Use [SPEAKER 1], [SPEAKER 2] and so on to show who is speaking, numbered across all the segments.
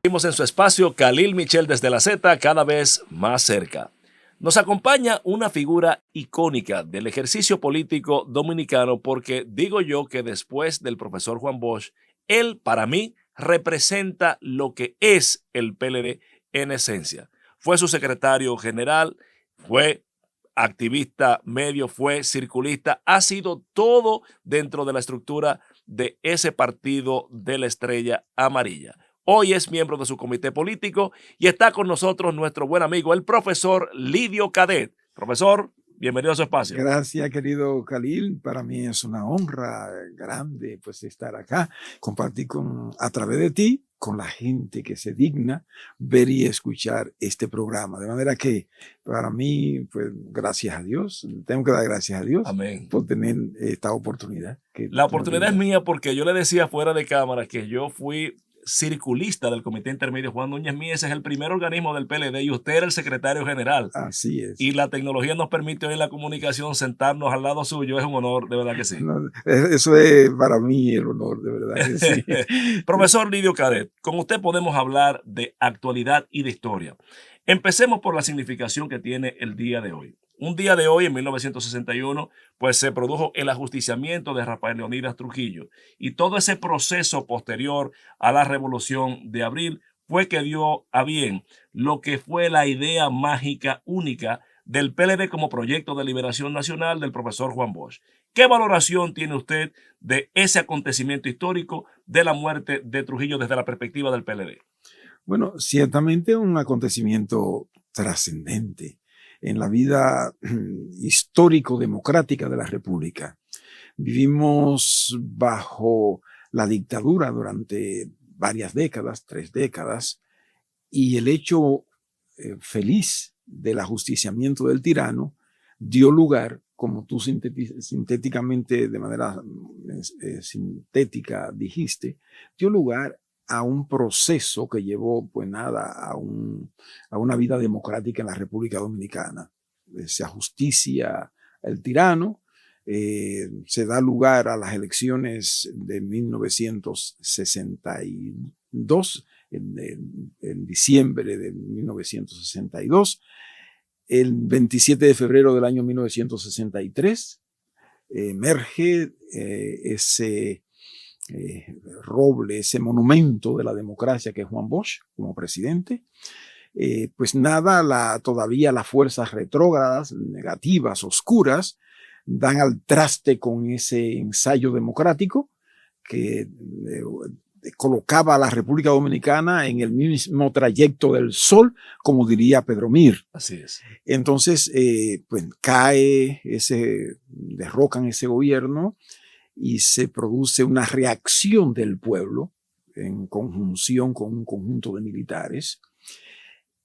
[SPEAKER 1] Seguimos en su espacio Khalil Michel desde la Z, cada vez más cerca. Nos acompaña una figura icónica del ejercicio político dominicano porque digo yo que después del profesor Juan Bosch, él para mí representa lo que es el PLD en esencia. Fue su secretario general, fue activista medio, fue circulista, ha sido todo dentro de la estructura de ese partido de la Estrella Amarilla. Hoy es miembro de su comité político y está con nosotros nuestro buen amigo, el profesor Lidio Cadet. Profesor, bienvenido a su espacio.
[SPEAKER 2] Gracias, querido Khalil. Para mí es una honra grande pues estar acá, compartir a través de ti con la gente que se digna ver y escuchar este programa. De manera que para mí, pues gracias a Dios, tengo que dar gracias a Dios.
[SPEAKER 1] Amén.
[SPEAKER 2] Por tener esta oportunidad.
[SPEAKER 1] La oportunidad es mía porque yo le decía fuera de cámara que yo fui circulista del Comité Intermedio Juan Núñez Mies, es el primer organismo del PLD y usted era el secretario general.
[SPEAKER 2] Así es.
[SPEAKER 1] Y la tecnología nos permite hoy en la comunicación sentarnos al lado suyo, es un honor, de verdad que sí.
[SPEAKER 2] No, eso es para mí el honor, de verdad que sí.
[SPEAKER 1] Profesor Lidio Cadet, con usted podemos hablar de actualidad y de historia. Empecemos por la significación que tiene el día de hoy. Un día de hoy, en 1961, pues se produjo el ajusticiamiento de Rafael Leónidas Trujillo y todo ese proceso posterior a la Revolución de Abril fue que dio a bien lo que fue la idea mágica única del PLD como proyecto de liberación nacional del profesor Juan Bosch. ¿Qué valoración tiene usted de ese acontecimiento histórico de la muerte de Trujillo desde la perspectiva del PLD?
[SPEAKER 2] Bueno, ciertamente un acontecimiento trascendente en la vida histórico-democrática de la República. Vivimos bajo la dictadura durante varias décadas, 3 décadas, y el hecho feliz del ajusticiamiento del tirano dio lugar, como tú sintéticamente, de manera sintética dijiste, dio lugar a un proceso que llevó, pues nada, a una vida democrática en la República Dominicana. Se ajusticia el tirano, se da lugar a las elecciones de 1962, en diciembre de 1962, el 27 de febrero del año 1963, emerge ese roble, ese monumento de la democracia que es Juan Bosch como presidente. Pues nada, todavía las fuerzas retrógradas, negativas, oscuras, dan al traste con ese ensayo democrático que colocaba a la República Dominicana en el mismo trayecto del sol, como diría Pedro Mir.
[SPEAKER 1] Así es.
[SPEAKER 2] Entonces, pues derrocan ese gobierno y se produce una reacción del pueblo en conjunción con un conjunto de militares.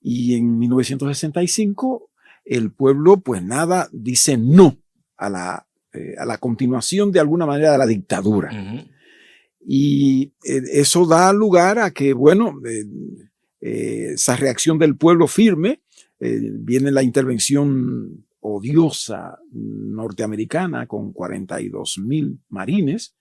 [SPEAKER 2] Y en 1965 el pueblo, pues nada, dice no a la continuación de alguna manera de la dictadura. Y eso da lugar a que, bueno, esa reacción del pueblo firme, viene la intervención odiosa norteamericana con 42,000 marines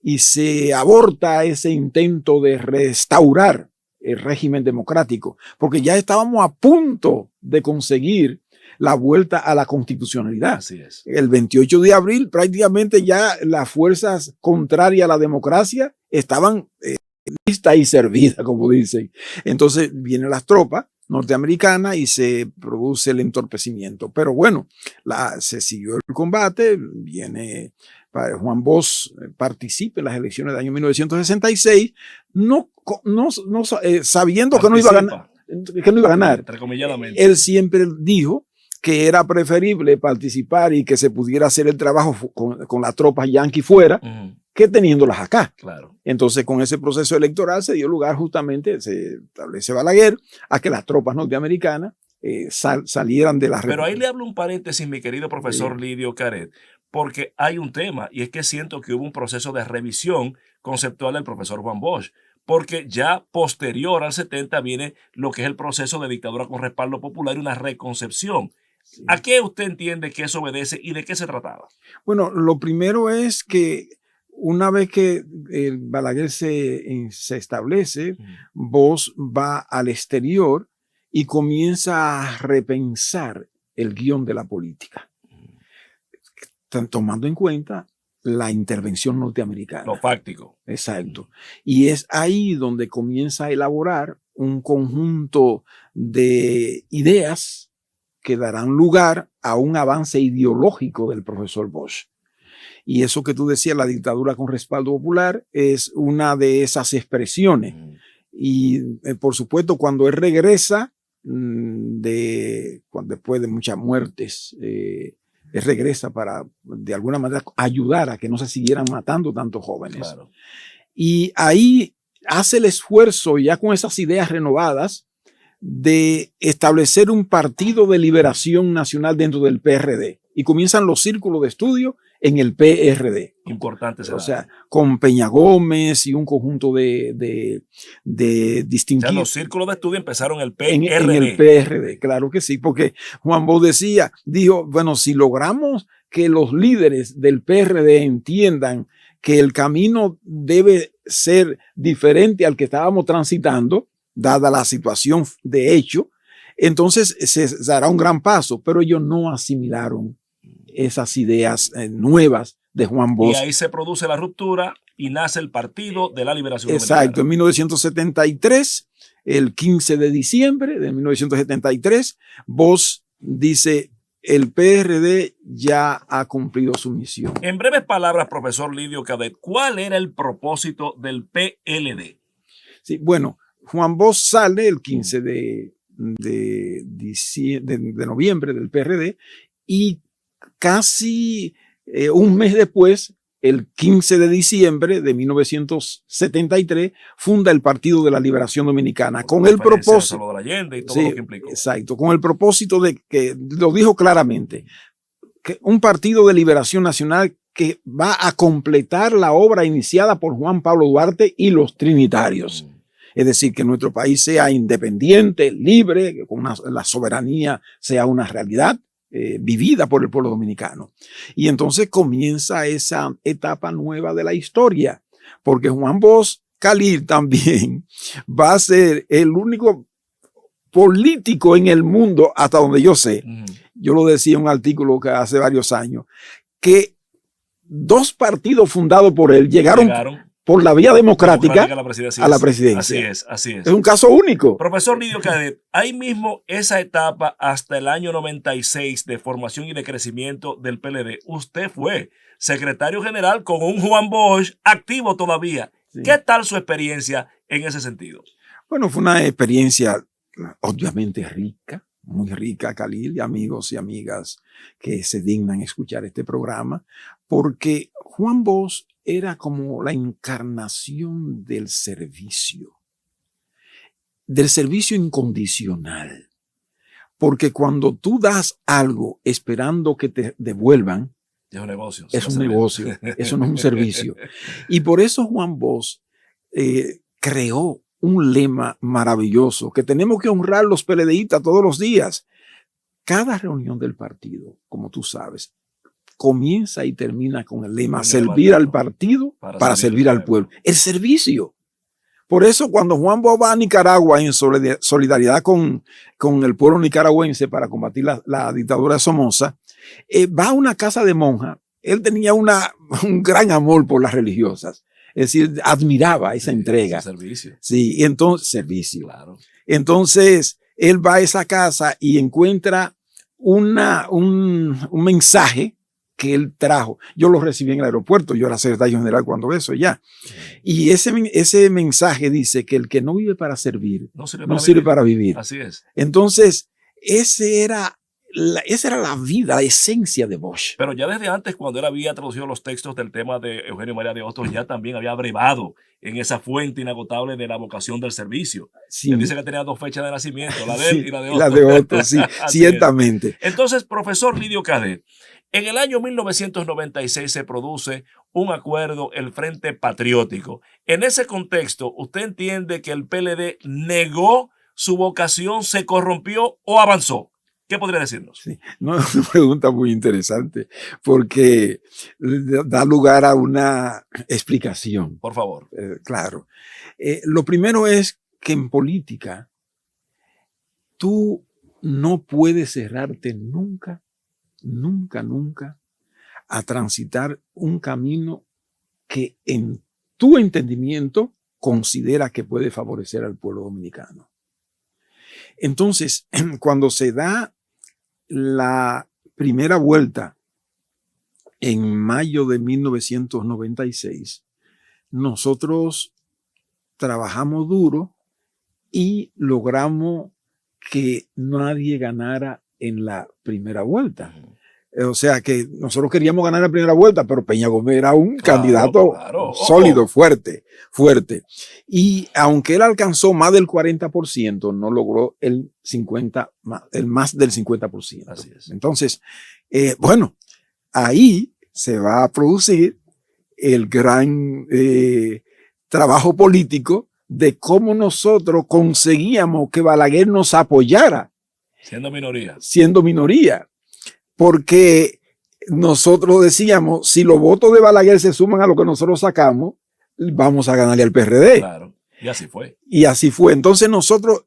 [SPEAKER 2] y se aborta ese intento de restaurar el régimen democrático, porque ya estábamos a punto de conseguir la vuelta a la constitucionalidad.
[SPEAKER 1] Así es.
[SPEAKER 2] El 28 de abril prácticamente ya las fuerzas contrarias a la democracia estaban listas y servidas, como dicen. Entonces vienen las tropas norteamericanas y se produce el entorpecimiento. Pero bueno, se siguió el combate, viene Juan Bosch, participa en las elecciones del año 1966, sabiendo que no iba a ganar. Él siempre dijo que era preferible participar y que se pudiera hacer el trabajo con las tropas yanquis fuera que teniéndolas acá.
[SPEAKER 1] Claro.
[SPEAKER 2] Entonces, con ese proceso electoral se dio lugar justamente, se establece Balaguer, a que las tropas norteamericanas salieran de la República.
[SPEAKER 1] Pero ahí le hablo un paréntesis, mi querido profesor Lidio Cadet, porque hay un tema, y es que siento que hubo un proceso de revisión conceptual del profesor Juan Bosch, porque ya posterior al 70 viene lo que es el proceso de dictadura con respaldo popular y una reconcepción. Sí. ¿A qué usted entiende que eso obedece y de qué se trataba?
[SPEAKER 2] Bueno, lo primero es que una vez que Balaguer se establece, Bosch va al exterior y comienza a repensar el guión de la política, tomando en cuenta la intervención norteamericana.
[SPEAKER 1] Lo fáctico.
[SPEAKER 2] Exacto. Y es ahí donde comienza a elaborar un conjunto de ideas que darán lugar a un avance ideológico del profesor Bosch. Y eso que tú decías, la dictadura con respaldo popular, es una de esas expresiones. Y por supuesto, cuando él regresa, después de muchas muertes, él regresa para, de alguna manera, ayudar a que no se siguieran matando tantos jóvenes.
[SPEAKER 1] Claro.
[SPEAKER 2] Y ahí hace el esfuerzo, ya con esas ideas renovadas, de establecer un partido de liberación nacional dentro del PRD. Y comienzan los círculos de estudio en el PRD.
[SPEAKER 1] Importante será.
[SPEAKER 2] O sea, con Peña Gómez y un conjunto de distinguidos.
[SPEAKER 1] O sea, los círculos de estudio empezaron el PRD.
[SPEAKER 2] En el PRD, claro que sí, porque Juan Bosch dijo, bueno, si logramos que los líderes del PRD entiendan que el camino debe ser diferente al que estábamos transitando, dada la situación de hecho, entonces se dará un gran paso, pero ellos no asimilaron esas ideas nuevas de Juan Bosch.
[SPEAKER 1] Y ahí se produce la ruptura y nace el Partido de la Liberación
[SPEAKER 2] Exacto,
[SPEAKER 1] Dominicana.
[SPEAKER 2] En 1973, el 15 de diciembre de 1973, Bosch dice, el PRD ya ha cumplido su misión.
[SPEAKER 1] En breves palabras, profesor Lidio Cadet, ¿cuál era el propósito del PLD?
[SPEAKER 2] Sí, bueno, Juan Bosch sale el 15 de noviembre del PRD y casi un mes después, el 15 de diciembre de 1973, funda el Partido de la Liberación Dominicana con el propósito
[SPEAKER 1] de Allende y todo lo que implicó.
[SPEAKER 2] Exacto, con el propósito de que, lo dijo claramente, que un Partido de Liberación Nacional que va a completar la obra iniciada por Juan Pablo Duarte y los trinitarios. Es decir, que nuestro país sea independiente, libre, que la soberanía sea una realidad vivida por el pueblo dominicano. Y entonces comienza esa etapa nueva de la historia, porque Juan Bosch Khalil también va a ser el único político en el mundo, hasta donde yo sé, yo lo decía en un artículo que hace varios años, que dos partidos fundados por él llegaron por la vía democrática a la presidencia.
[SPEAKER 1] Así es, así es.
[SPEAKER 2] Es un caso único.
[SPEAKER 1] Profesor Lidio Cadet, ahí mismo esa etapa hasta el año 96 de formación y de crecimiento del PLD, usted fue secretario general con un Juan Bosch activo todavía. Sí. ¿Qué tal su experiencia en ese sentido?
[SPEAKER 2] Bueno, fue una experiencia obviamente rica, muy rica, Khalil, y amigos y amigas que se dignan escuchar este programa, porque Juan Bosch era como la encarnación del servicio incondicional. Porque cuando tú das algo esperando que te devuelvan,
[SPEAKER 1] es un negocio.
[SPEAKER 2] Es un negocio, eso no es un servicio. Y por eso Juan Bosch creó un lema maravilloso que tenemos que honrar los PLDistas todos los días. Cada reunión del partido, como tú sabes, comienza y termina con el lema servir al partido para servir al pueblo. El servicio. Por eso cuando Juan Bosch va a Nicaragua en solidaridad con el pueblo nicaragüense para combatir la dictadura de Somoza, va a una casa de monja. Él tenía un gran amor por las religiosas. Es decir, admiraba esa entrega.
[SPEAKER 1] Servicio.
[SPEAKER 2] Sí, y entonces, servicio.
[SPEAKER 1] Claro.
[SPEAKER 2] Entonces, él va a esa casa y encuentra un mensaje que él trajo. Yo lo recibí en el aeropuerto, yo era secretario general cuando eso ya. Y ese mensaje dice que el que no vive para servir, no sirve para vivir.
[SPEAKER 1] Así es.
[SPEAKER 2] Entonces, esa era la vida, la esencia de Bosch.
[SPEAKER 1] Pero ya desde antes, cuando él había traducido los textos del tema de Eugenio María de Hostos, ya también había abrevado en esa fuente inagotable de la vocación del servicio. Sí. Él dice que tenía dos fechas de nacimiento, la de él y la de Hostos.
[SPEAKER 2] La de Hostos, sí, ciertamente.
[SPEAKER 1] Entonces, profesor Lidio Cadet, en el año 1996 se produce un acuerdo, el Frente Patriótico. En ese contexto, ¿usted entiende que el PLD negó su vocación, se corrompió o avanzó? ¿Qué podría decirnos?
[SPEAKER 2] Sí, no, es una pregunta muy interesante porque da lugar a una explicación.
[SPEAKER 1] Por favor.
[SPEAKER 2] Claro. Lo primero es que en política tú no puedes cerrarte nunca, nunca, nunca a transitar un camino que en tu entendimiento considera que puede favorecer al pueblo dominicano. Entonces, cuando se da la primera vuelta en mayo de 1996, nosotros trabajamos duro y logramos que nadie ganara en la primera vuelta. O sea que nosotros queríamos ganar la primera vuelta, pero Peña Gómez era un candidato sólido, fuerte. Y aunque él alcanzó más del 40%, no logró el más del 50%.
[SPEAKER 1] Así es.
[SPEAKER 2] Entonces, bueno, ahí se va a producir el gran trabajo político de cómo nosotros conseguíamos que Balaguer nos apoyara. Siendo minoría. Porque nosotros decíamos, si los votos de Balaguer se suman a lo que nosotros sacamos, vamos a ganarle al PRD.
[SPEAKER 1] Claro, y así fue.
[SPEAKER 2] Y así fue. Entonces nosotros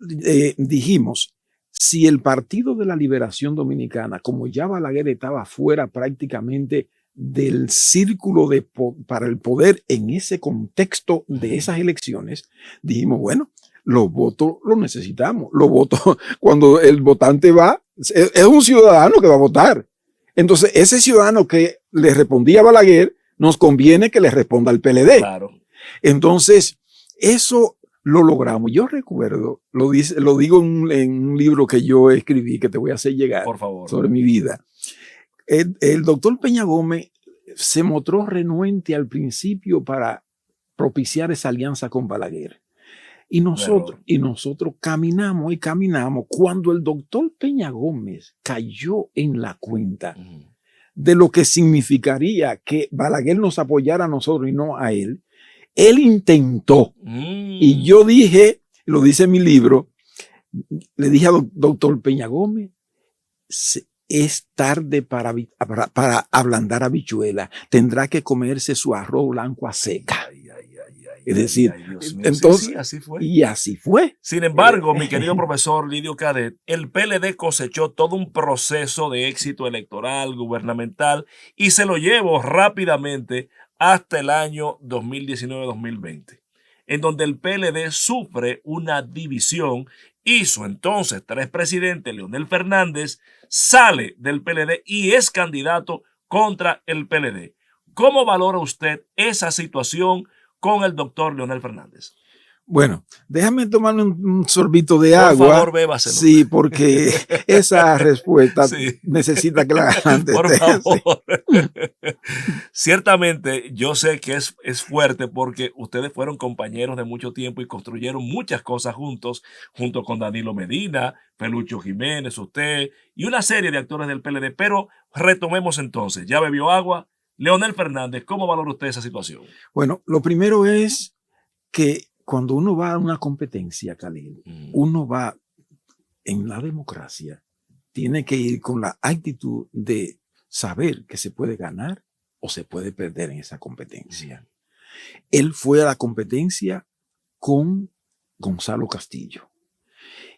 [SPEAKER 2] dijimos, si el Partido de la Liberación Dominicana, como ya Balaguer estaba fuera prácticamente del círculo para el poder en ese contexto de esas elecciones, dijimos, bueno, los votos los necesitamos. Los votos, cuando el votante va, es un ciudadano que va a votar. Entonces, ese ciudadano que le respondía a Balaguer, nos conviene que le responda al PLD.
[SPEAKER 1] Claro.
[SPEAKER 2] Entonces, eso lo logramos. Yo recuerdo, lo digo en un libro que yo escribí, que te voy a hacer llegar,
[SPEAKER 1] por favor,
[SPEAKER 2] sobre mi vida. El doctor Peña Gómez se mostró renuente al principio para propiciar esa alianza con Balaguer. Y nosotros caminamos y caminamos. Cuando el doctor Peña Gómez cayó en la cuenta de lo que significaría que Balaguer nos apoyara a nosotros y no a él, él intentó. Y yo dije, lo dice en mi libro, le dije al doctor Peña Gómez, es tarde para ablandar habichuela. Tendrá que comerse su arroz blanco a seca. Es decir, entonces,
[SPEAKER 1] sí, así fue.
[SPEAKER 2] Y así fue.
[SPEAKER 1] Sin embargo, mi querido profesor Lidio Cadet, el PLD cosechó todo un proceso de éxito electoral, gubernamental, y se lo llevó rápidamente hasta el año 2019-2020, en donde el PLD sufre una división y su entonces tres presidente, Leonel Fernández, sale del PLD y es candidato contra el PLD. ¿Cómo valora usted esa situación con el doctor Leonel Fernández?
[SPEAKER 2] Bueno, déjame tomar un sorbito de agua.
[SPEAKER 1] Por favor, bébaselo.
[SPEAKER 2] Sí, porque esa respuesta necesita que la garante.
[SPEAKER 1] Por favor. Sí. Ciertamente, yo sé que es fuerte porque ustedes fueron compañeros de mucho tiempo y construyeron muchas cosas juntos, junto con Danilo Medina, Pelucho Jiménez, usted y una serie de actores del PLD. Pero retomemos entonces. Ya bebió agua. Leonel Fernández, ¿cómo valora usted esa situación?
[SPEAKER 2] Bueno, lo primero es que cuando uno va a una competencia, Khalil, uno va en la democracia, tiene que ir con la actitud de saber que se puede ganar o se puede perder en esa competencia. Él fue a la competencia con Gonzalo Castillo.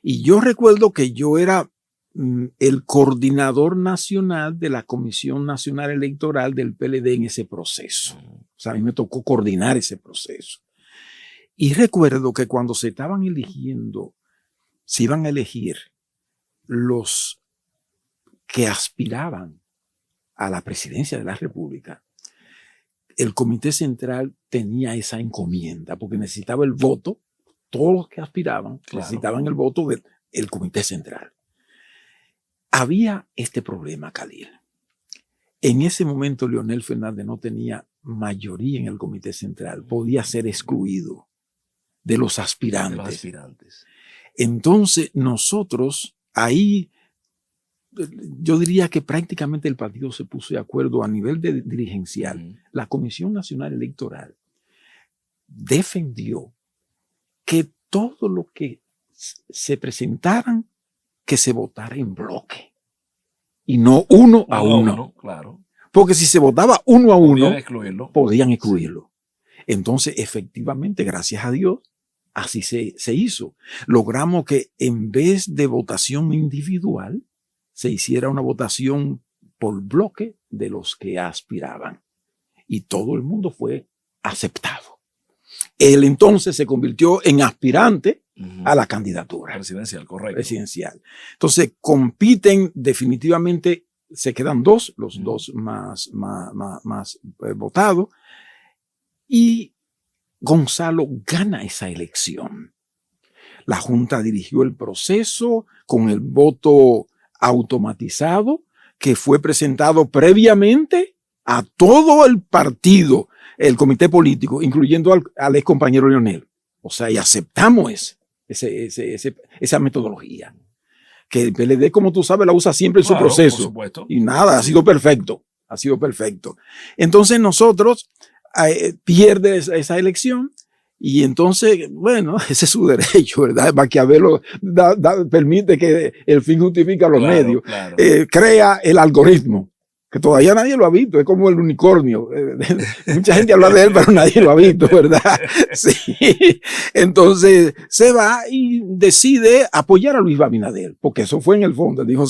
[SPEAKER 2] Y yo recuerdo que yo era el coordinador nacional de la Comisión Nacional Electoral del PLD en ese proceso. O sea, a mí me tocó coordinar ese proceso. Y recuerdo que cuando se estaban eligiendo, se iban a elegir los que aspiraban a la presidencia de la República, el Comité Central tenía esa encomienda porque necesitaba el voto, todos los que aspiraban necesitaban el voto del Comité Central. Había este problema, Khalil. En ese momento Leonel Fernández no tenía mayoría en el Comité Central, podía ser excluido de los aspirantes. Entonces nosotros ahí, yo diría que prácticamente el partido se puso de acuerdo a nivel dirigencial. La Comisión Nacional Electoral defendió que todo lo que se presentaran, que se votara en bloque. y no uno a uno.
[SPEAKER 1] Claro.
[SPEAKER 2] Porque si se votaba uno a uno,
[SPEAKER 1] podían
[SPEAKER 2] excluirlo. Entonces, efectivamente, gracias a Dios, así se hizo. Logramos que en vez de votación individual, se hiciera una votación por bloque de los que aspiraban. Y todo el mundo fue aceptado. Él entonces se convirtió en aspirante a la candidatura.
[SPEAKER 1] Presidencial, correcto.
[SPEAKER 2] Presidencial. Entonces, compiten definitivamente, se quedan los dos más votados. Y Gonzalo gana esa elección. La Junta dirigió el proceso con el voto automatizado que fue presentado previamente a todo el partido, el comité político, incluyendo al ex compañero Leonel. O sea, y aceptamos esa metodología. Que el PLD, como tú sabes, la usa siempre en su proceso.
[SPEAKER 1] Por supuesto.
[SPEAKER 2] Y nada, ha sido perfecto. Ha sido perfecto. Entonces nosotros pierde esa elección. Y entonces, bueno, ese es su derecho, ¿verdad? Maquiavelo permite que el fin justifica los medios.
[SPEAKER 1] Claro.
[SPEAKER 2] Crea el algoritmo, que todavía nadie lo ha visto, es como el unicornio. Mucha gente habla de él, pero nadie lo ha visto, ¿verdad? Sí. Entonces se va y decide apoyar a Luis Abinader, porque eso fue en el fondo. Dijo,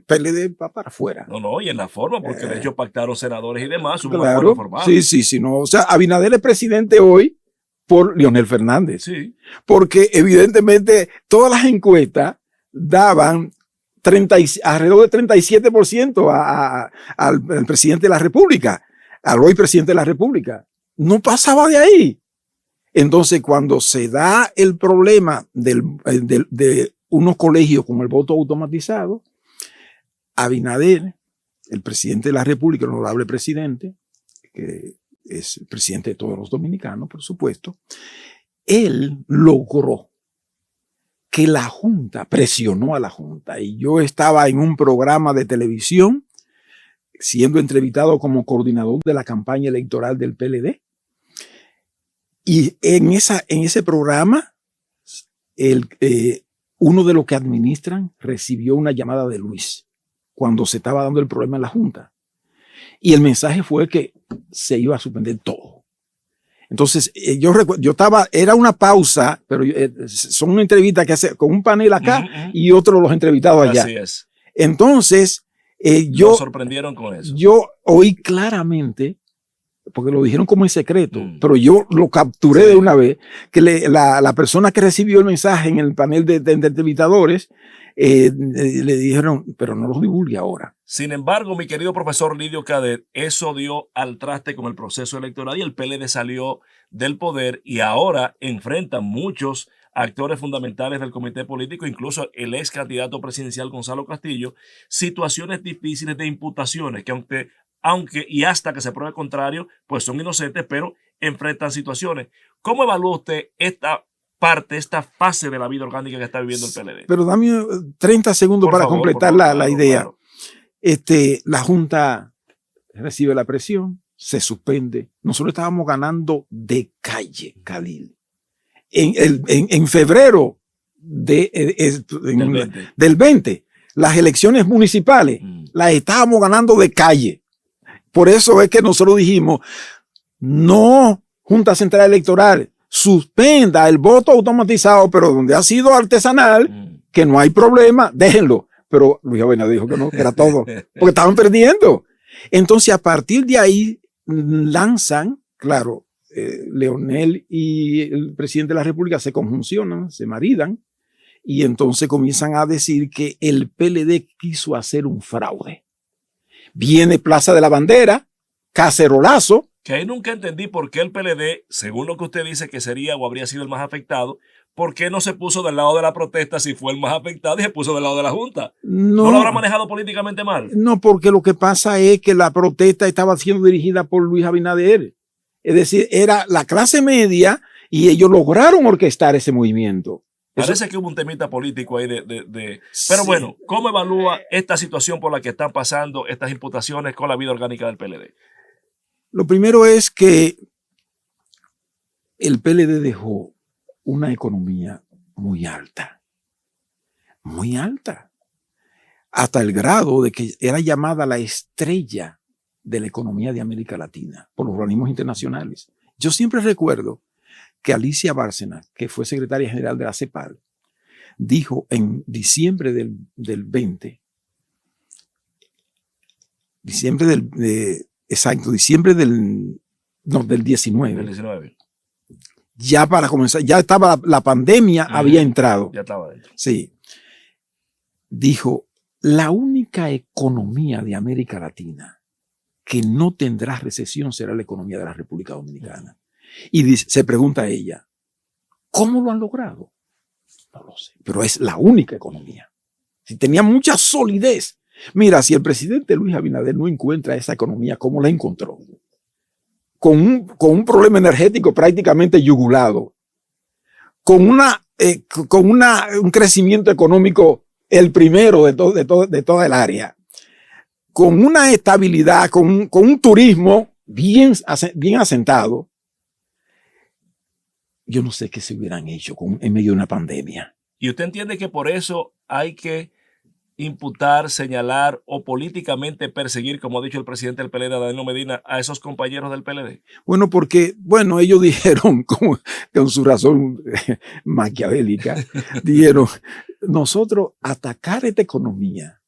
[SPEAKER 2] PLD va para afuera.
[SPEAKER 1] No, y en la forma, porque de hecho pactaron senadores y demás.
[SPEAKER 2] Claro, sí, no. O sea, Abinader es presidente hoy por Leonel Fernández.
[SPEAKER 1] Sí.
[SPEAKER 2] Porque evidentemente todas las encuestas daban alrededor de 37% al presidente de la República, al hoy presidente de la República. No pasaba de ahí. Entonces, cuando se da el problema de unos colegios con el voto automatizado, Abinader, el presidente de la República, el honorable presidente, que es el presidente de todos los dominicanos, por supuesto, él logró que la Junta, presionó a la Junta, y yo estaba en un programa de televisión siendo entrevistado como coordinador de la campaña electoral del PLD, y en ese programa uno de los que administran recibió una llamada de Luis cuando se estaba dando el problema en la Junta, y el mensaje fue que se iba a suspender todo. Entonces, yo estaba, era una pausa, pero son una entrevista que hace con un panel acá y otro los entrevistados allá.
[SPEAKER 1] Así es.
[SPEAKER 2] Entonces,
[SPEAKER 1] Lo sorprendieron con eso.
[SPEAKER 2] Yo oí claramente, porque lo dijeron como en secreto, pero yo lo capturé de una vez, que la persona que recibió el mensaje en el panel de entrevistadores, le dijeron, pero no lo divulgue ahora.
[SPEAKER 1] Sin embargo, mi querido profesor Lidio Cadet, eso dio al traste con el proceso electoral y el PLD salió del poder y ahora enfrenta muchos actores fundamentales del comité político, incluso el ex candidato presidencial Gonzalo Castillo, situaciones difíciles de imputaciones que aunque y hasta que se pruebe contrario, pues son inocentes, pero enfrentan situaciones. ¿Cómo evalúa usted esta fase de la vida orgánica que está viviendo el PLD?
[SPEAKER 2] Pero dame 30 segundos para completar la idea. Claro. La Junta recibe la presión, se suspende. Nosotros estábamos ganando de calle, Khalil. En febrero del 20, las elecciones municipales las estábamos ganando de calle. Por eso es que nosotros dijimos, no, Junta Central Electoral, suspenda el voto automatizado, pero donde ha sido artesanal, que no hay problema, déjenlo. Pero Luis Abinader dijo que no, que era todo, porque estaban perdiendo. Entonces, a partir de ahí, lanzan, claro, Leonel y el presidente de la República se conjuncionan, se maridan, y entonces comienzan a decir que el PLD quiso hacer un fraude. Viene Plaza de la Bandera, cacerolazo.
[SPEAKER 1] Que ahí nunca entendí por qué el PLD, según lo que usted dice que sería o habría sido el más afectado, ¿por qué no se puso del lado de la protesta si fue el más afectado y se puso del lado de la Junta? ¿No lo habrá manejado políticamente mal?
[SPEAKER 2] No, porque lo que pasa es que la protesta estaba siendo dirigida por Luis Abinader. Es decir, era la clase media y ellos lograron orquestar ese movimiento.
[SPEAKER 1] Parece que hubo un temita político ahí Pero bueno, ¿cómo evalúa esta situación por la que están pasando estas imputaciones con la vida orgánica del PLD?
[SPEAKER 2] Lo primero es que el PLD dejó una economía muy alta. Muy alta. hasta el grado de que era llamada la estrella de la economía de América Latina por los organismos internacionales. Yo siempre recuerdo que Alicia Bárcena, que fue secretaria general de la CEPAL, dijo en diciembre del 20, diciembre del 19. Ya para comenzar, ya estaba la pandemia, había entrado.
[SPEAKER 1] Ya estaba dentro.
[SPEAKER 2] Sí. Dijo, la única economía de América Latina que no tendrá recesión será la economía de la República Dominicana. Y dice, se pregunta a ella, ¿cómo lo han logrado? No lo sé, pero es la única economía. Si tenía mucha solidez. Mira, si el presidente Luis Abinader no encuentra esa economía, ¿cómo la encontró? Con un problema energético prácticamente yugulado, con un crecimiento económico el primero de toda el área, con una estabilidad, con un turismo bien asentado. Yo no sé qué se hubieran hecho en medio de una pandemia.
[SPEAKER 1] ¿Y usted entiende que por eso hay que imputar, señalar o políticamente perseguir, como ha dicho el presidente del PLD, Danilo Medina, a esos compañeros del PLD?
[SPEAKER 2] Bueno, porque, ellos dijeron, con su razón maquiavélica, dijeron, nosotros atacar esta economía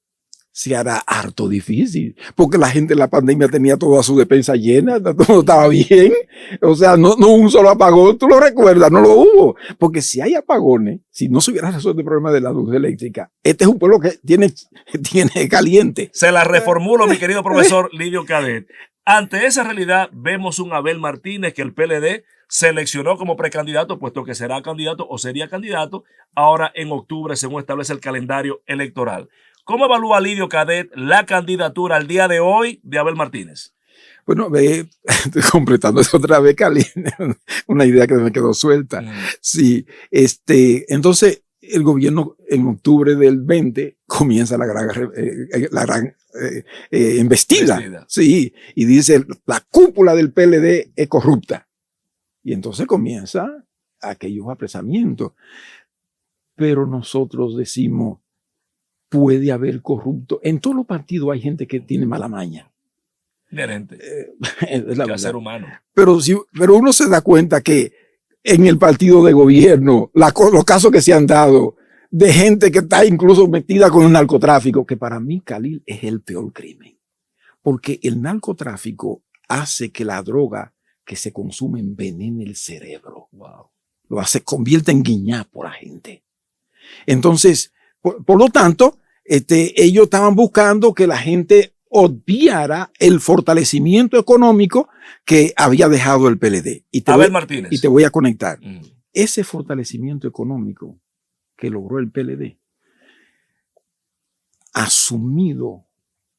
[SPEAKER 2] se hará harto difícil, porque la gente en la pandemia tenía toda su despensa llena, todo estaba bien, o sea, no un solo apagón, tú lo recuerdas, no lo hubo, porque si hay apagones, si no se hubiera resuelto el problema de la luz eléctrica, este es un pueblo que tiene caliente.
[SPEAKER 1] Se la reformulo, mi querido profesor Lidio Cadet. Ante esa realidad, vemos un Abel Martínez que el PLD seleccionó como precandidato, puesto que será candidato o sería candidato ahora en octubre, según establece el calendario electoral. ¿Cómo evalúa Lidio Cadet la candidatura al día de hoy de Abel Martínez?
[SPEAKER 2] Bueno, estoy completando eso otra vez, Cali, una idea que me quedó suelta. Sí, entonces el gobierno en octubre del 20 comienza la gran embestida. Sí, y dice, la cúpula del PLD es corrupta. Y entonces comienza aquellos apresamientos. Pero nosotros decimos, puede haber corrupto. En todos los partidos hay gente que tiene mala maña.
[SPEAKER 1] Inherente.
[SPEAKER 2] Es la
[SPEAKER 1] ser humano.
[SPEAKER 2] Pero uno se da cuenta que en el partido de gobierno, los casos que se han dado de gente que está incluso metida con el narcotráfico, que para mí, Khalil, es el peor crimen. Porque el narcotráfico hace que la droga que se consume envenene el cerebro.
[SPEAKER 1] Wow.
[SPEAKER 2] Convierte en guiñapo a la gente. Entonces, por lo tanto, ellos estaban buscando que la gente obviara el fortalecimiento económico que había dejado el PLD.
[SPEAKER 1] Abel Martínez.
[SPEAKER 2] Y te voy a conectar. Ese fortalecimiento económico que logró el PLD, asumido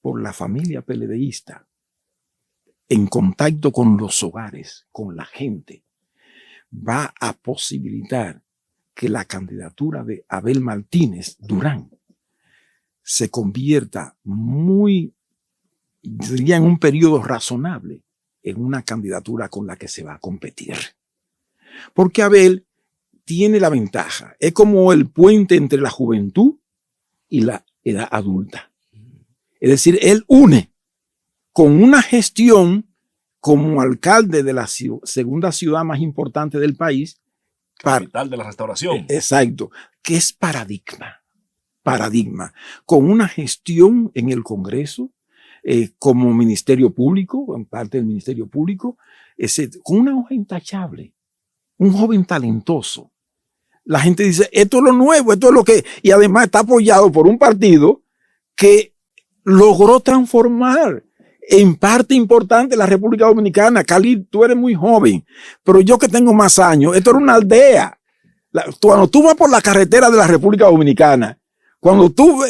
[SPEAKER 2] por la familia PLDista, en contacto con los hogares, con la gente, va a posibilitar que la candidatura de Abel Martínez Durán se convierta diría en un periodo razonable, en una candidatura con la que se va a competir. Porque Abel tiene la ventaja, es como el puente entre la juventud y la edad adulta. Es decir, él une con una gestión como alcalde de la segunda ciudad más importante del país,
[SPEAKER 1] capital de la restauración.
[SPEAKER 2] Exacto, que es paradigma, con una gestión en el Congreso, como Ministerio Público, en parte del Ministerio Público, con una hoja intachable, un joven talentoso. La gente dice, esto es lo nuevo, esto es lo que... Y además está apoyado por un partido que logró transformar en parte importante la República Dominicana. Khalil, tú eres muy joven, pero yo que tengo más años, esto era una aldea. Cuando tú vas por la carretera de la República Dominicana, cuando tú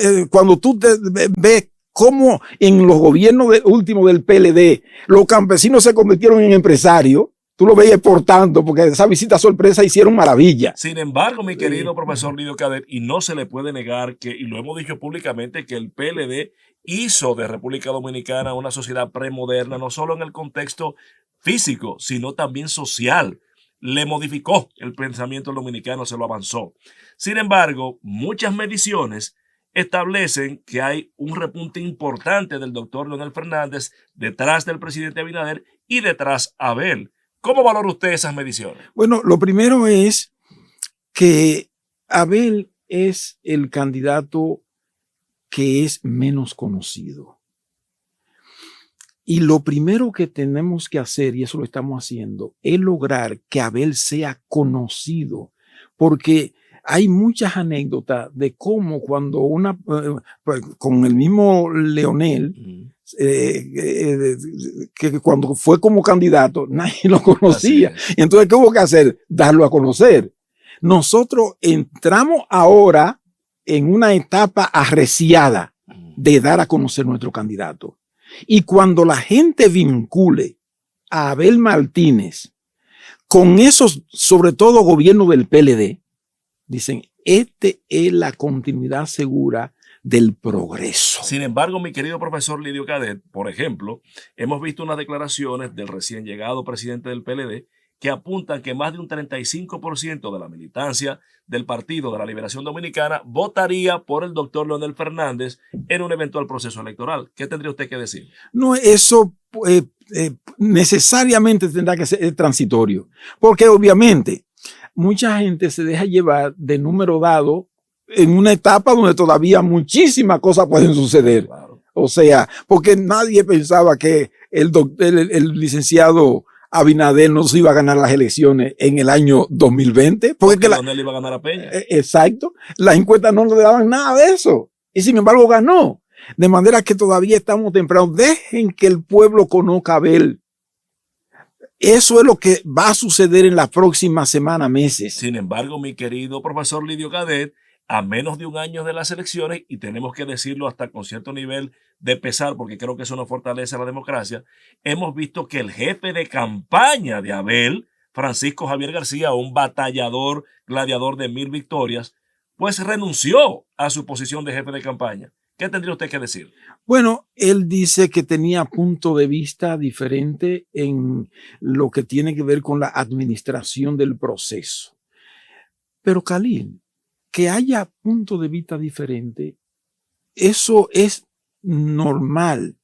[SPEAKER 2] ves cómo en los gobiernos últimos del PLD los campesinos se convirtieron en empresarios, tú lo veías exportando, porque esa visita sorpresa hicieron maravilla.
[SPEAKER 1] Sin embargo, mi querido profesor Lidio Cadet, y no se le puede negar que, y lo hemos dicho públicamente, que el PLD hizo de República Dominicana una sociedad premoderna, no solo en el contexto físico, sino también social. Le modificó el pensamiento dominicano, se lo avanzó. Sin embargo, muchas mediciones establecen que hay un repunte importante del doctor Leonel Fernández detrás del presidente Abinader y detrás Abel. ¿Cómo valora usted esas mediciones?
[SPEAKER 2] Bueno, lo primero es que Abel es el candidato que es menos conocido. Y lo primero que tenemos que hacer, y eso lo estamos haciendo, es lograr que Abel sea conocido, porque hay muchas anécdotas de cómo cuando con el mismo Leonel, que cuando fue como candidato, nadie lo conocía. Entonces, ¿qué hubo que hacer? Darlo a conocer. Nosotros entramos ahora en una etapa arreciada de dar a conocer nuestro candidato. Y cuando la gente vincule a Abel Martínez con esos, sobre todo gobierno del PLD, dicen, esta es la continuidad segura del progreso.
[SPEAKER 1] Sin embargo, mi querido profesor Lidio Cadet, por ejemplo, hemos visto unas declaraciones del recién llegado presidente del PLD que apuntan que más de un 35% de la militancia del Partido de la Liberación Dominicana votaría por el doctor Leonel Fernández en un eventual proceso electoral. ¿Qué tendría usted que decir?
[SPEAKER 2] No, eso necesariamente tendrá que ser transitorio, porque obviamente mucha gente se deja llevar de número dado en una etapa donde todavía muchísimas cosas pueden suceder. Claro. O sea, porque nadie pensaba que el licenciado Abinader no se iba a ganar las elecciones en el año 2020. Porque
[SPEAKER 1] Leonel iba a ganar a Peña.
[SPEAKER 2] Exacto. Las encuestas no le daban nada de eso. Y sin embargo ganó. De manera que todavía estamos tempranos. Dejen que el pueblo conozca a Abel. Eso es lo que va a suceder en las próximas semanas, meses.
[SPEAKER 1] Sin embargo, mi querido profesor Lidio Cadet, a menos de un año de las elecciones, y tenemos que decirlo hasta con cierto nivel de pesar, porque creo que eso no fortalece la democracia, hemos visto que el jefe de campaña de Abel, Francisco Javier García, un batallador, gladiador de 1000 victorias, pues renunció a su posición de jefe de campaña. ¿Qué tendría usted que decir?
[SPEAKER 2] Bueno, él dice que tenía punto de vista diferente en lo que tiene que ver con la administración del proceso. Pero Khalil, que haya punto de vista diferente, eso es normal.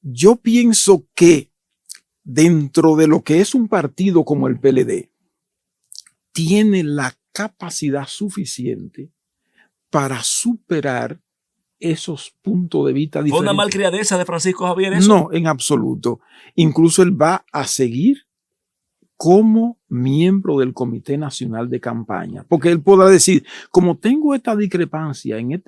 [SPEAKER 2] Yo pienso que dentro de lo que es un partido como el PLD, tiene la capacidad suficiente para superar esos puntos de vista diferentes.
[SPEAKER 1] ¿Fue una malcriadeza de Francisco Javier eso?
[SPEAKER 2] No, en absoluto. Incluso él va a seguir como miembro del Comité Nacional de Campaña, porque él podrá decir, como tengo esta discrepancia en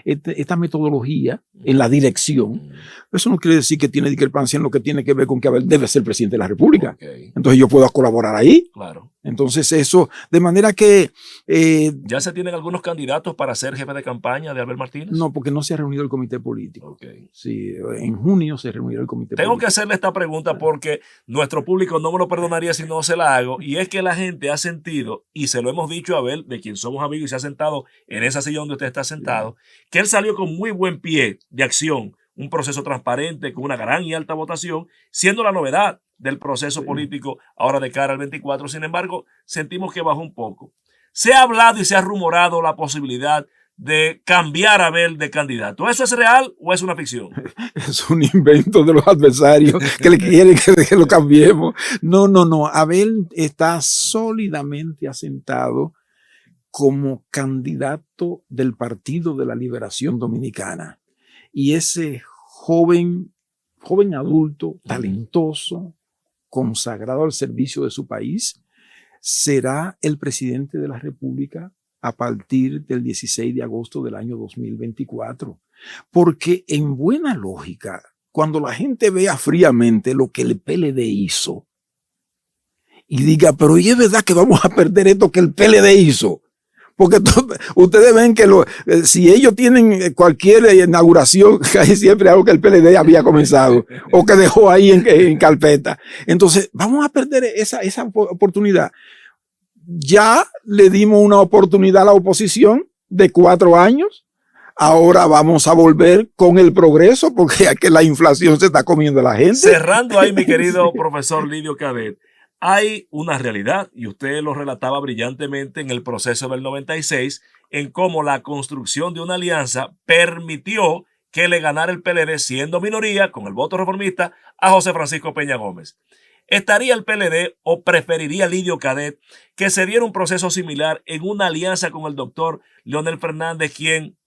[SPEAKER 2] esta metodología, en la dirección, eso no quiere decir que tiene discrepancia en lo que tiene que ver con que Abel debe ser presidente de la República. Okay. Entonces yo puedo colaborar ahí.
[SPEAKER 1] Claro.
[SPEAKER 2] Entonces eso, de manera que...
[SPEAKER 1] ¿Ya se tienen algunos candidatos para ser jefe de campaña de Abel Martínez?
[SPEAKER 2] No, porque no se ha reunido el comité político.
[SPEAKER 1] Okay.
[SPEAKER 2] Sí, en junio se reunirá el comité político.
[SPEAKER 1] Tengo que hacerle esta pregunta porque nuestro público no me lo perdonaría si no se la hago, y es que la gente ha sentido, y se lo hemos dicho a Abel, de quien somos amigos y se ha sentado en esa silla donde usted está sentado, que él salió con muy buen pie de acción, un proceso transparente con una gran y alta votación, siendo la novedad del proceso político ahora de cara al 24. Sin embargo, sentimos que bajó un poco. Se ha hablado y se ha rumorado la posibilidad de cambiar a Abel de candidato. ¿Eso es real o es una ficción?
[SPEAKER 2] Es un invento de los adversarios que le quieren que lo cambiemos. No. Abel está sólidamente asentado como candidato del Partido de la Liberación Dominicana. Y ese joven adulto, talentoso, consagrado al servicio de su país, será el presidente de la República a partir del 16 de agosto del año 2024. Porque en buena lógica, cuando la gente vea fríamente lo que el PLD hizo y diga, pero ¿y es verdad que vamos a perder esto que el PLD hizo? Porque ustedes ven que si ellos tienen cualquier inauguración, casi siempre algo que el PLD había comenzado o que dejó ahí en carpeta. Entonces, vamos a perder esa oportunidad. Ya le dimos una oportunidad a la oposición de 4 años. Ahora vamos a volver con el progreso porque es que la inflación se está comiendo a la gente.
[SPEAKER 1] Cerrando ahí, mi querido profesor Lidio Cadet, Hay una realidad, y usted lo relataba brillantemente en el proceso del 96, en cómo la construcción de una alianza permitió que le ganara el PLD, siendo minoría, con el voto reformista, a José Francisco Peña Gómez. ¿Estaría el PLD o preferiría Lidio Cadet que se diera un proceso similar en una alianza con el doctor Leonel Fernández, quien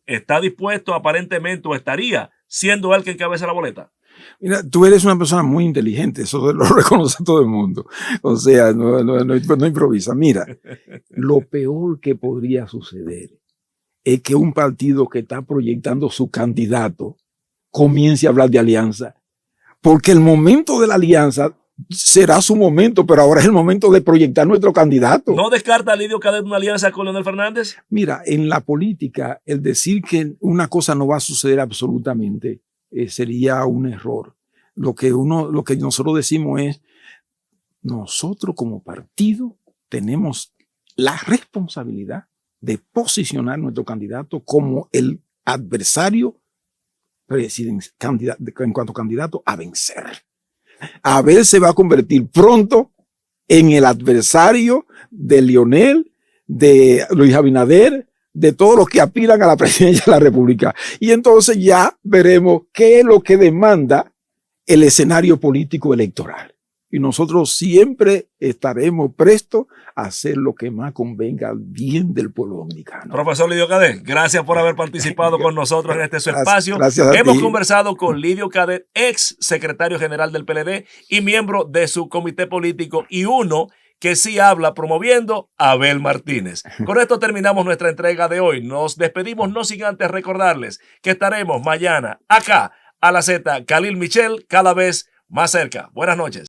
[SPEAKER 1] está dispuesto aparentemente o estaría siendo él quien encabeza la boleta?
[SPEAKER 2] Mira, tú eres una persona muy inteligente, eso lo reconoce todo el mundo. O sea, no improvisa. Mira, lo peor que podría suceder es que un partido que está proyectando su candidato comience a hablar de alianza. Porque el momento de la alianza será su momento, pero ahora es el momento de proyectar nuestro candidato.
[SPEAKER 1] ¿No descarta Lidio Cadet una alianza con Leonel Fernández?
[SPEAKER 2] Mira, en la política, el decir que una cosa no va a suceder absolutamente sería un error. Lo que nosotros decimos es, nosotros como partido tenemos la responsabilidad de posicionar nuestro candidato como el adversario en cuanto candidato a vencer. Abel se va a convertir pronto en el adversario de Leonel, de Luis Abinader, de todos los que aspiran a la presidencia de la República. Y entonces ya veremos qué es lo que demanda el escenario político electoral. Y nosotros siempre estaremos prestos a hacer lo que más convenga al bien del pueblo dominicano.
[SPEAKER 1] Profesor Lidio Cadet, gracias por haber participado con nosotros en este su espacio.
[SPEAKER 2] Gracias
[SPEAKER 1] Hemos conversado con Lidio Cadet, ex secretario general del PLD y miembro de su comité político, y uno que sí habla promoviendo a Abel Martínez. Con esto terminamos nuestra entrega de hoy. Nos despedimos, no sin antes recordarles que estaremos mañana acá a la Z, Khalil Michel, cada vez más cerca. Buenas noches.